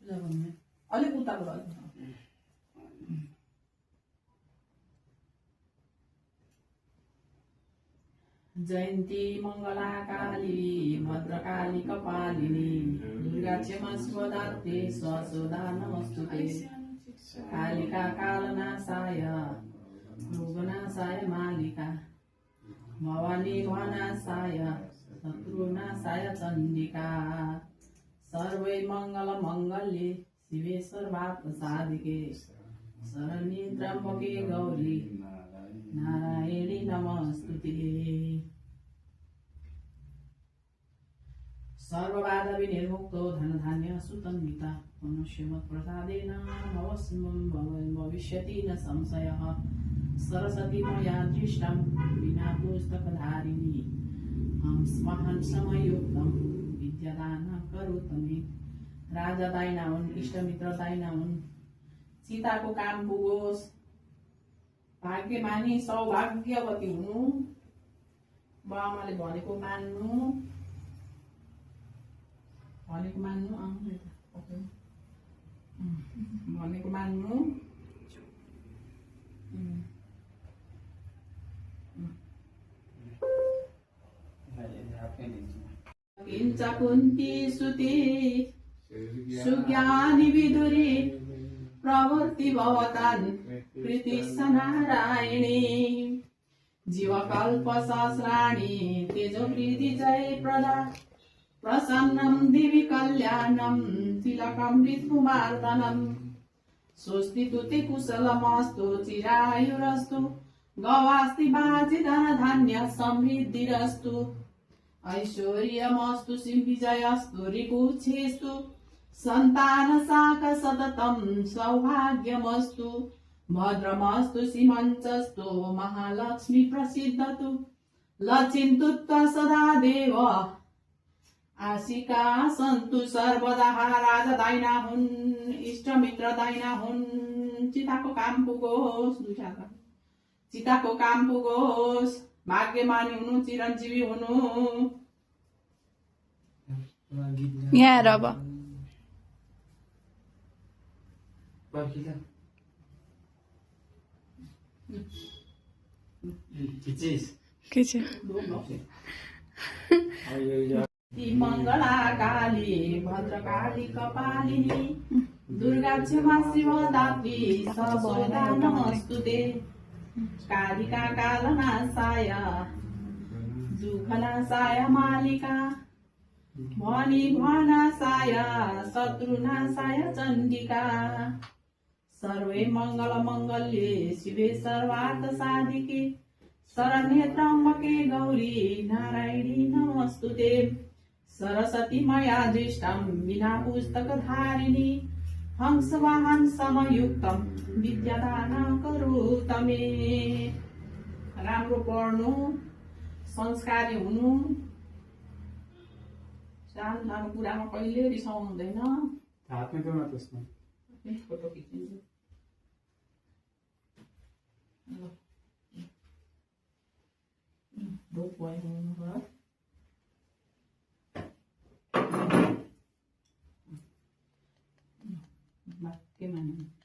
पूजा गर्नु अलिक उताबाट जयन्ती मङ्गला काली भद्रकाली कपालिनी दुर्गा क्षमा शिवदात्रे स्वसोदा नमस्तुते कालिका कालनाशाय रोगनाशाय मालिका भवानी भनाशाय शत्रुनाशाय चण्डिका सर्वै मङ्गल मङ्गल्ये शिवे सर्वार्थ साधिके शरण्ये त्र्यम्बके गौरी नारायणी नमस्तुते सर्वबाधा विनिर्मुक्तो धनधान्य सुतन्विता मनुष्यमत् प्रसादेन भविष्यति न संशयः सरस्वती मया दृष्टं विना पुस्तकधारिणी हंसमयुक्तं विद्यादान करोतु मे राजा दाइना हुन् इष्टमित्र दाइना हुन् सीताको काम पुगोस् भाग्यमानी सौभाग्यवती हुनु बाबाले भनेको मान्नु भनेको मान्नु किञ्च कुन्ती सुते सुज्ञानी विदुरी प्रवृत्ति भवतान् कृतिश्च नारायणी जीवकल्प सहस्राणि तेजोवृद्धि जय प्रदा प्रसन्नं देवी कल्याणं तिलकं ऋतुमार्दनं स्वस्ति तुते कुशलमस्तु चिरायुरस्तु गवास्ति बाजि धनधान्य समृद्धिरस्तु ऐश्वर्यमस्तु विजयस्तु रिपुच्छेस्तु संतान साक सततं सौभाग्यमस्तु भद्रमस्तु सीमञ्चस्तु महालक्ष्मी प्रसिद्धतु लचिन्तु सदा देव आशिका सन्तु सर्वदा राजा दाइना हुन् इष्टमित्र दाइना हुन् चिताको काम पुगोस् चिताको काम पुगोस् भाग्यमानी हुनु चिरञ्जीवी हुनु यहाँ अब मङ्गला काली भद्रकाली कपालिनी दुर्गा क्षमा शिवदात्री ससोदा नमस्तुते कालिका कालनाशाय दुःखनाशाय मालिका भवानी भनाशाय शत्रुनाशाय चण्डिका सर्वे मङ्गल मङ्गल्ये शिवे सर्वार्थ साधिके शरण्ये त्र्यम्बके गौरी नारायणी नमस्तुते सरस्वती मया दृष्टं विना पुस्तकधारिणी हंसवाहन समयुक्तं विद्यादान करोतु मे राम्रो पढ्नु संस्कारी हुनु सानो सानो कुरामा कहिले रिसाउनु हुँदैन फोटो खिचिन्छु ढोक भएको हुनुभयो के मान्नु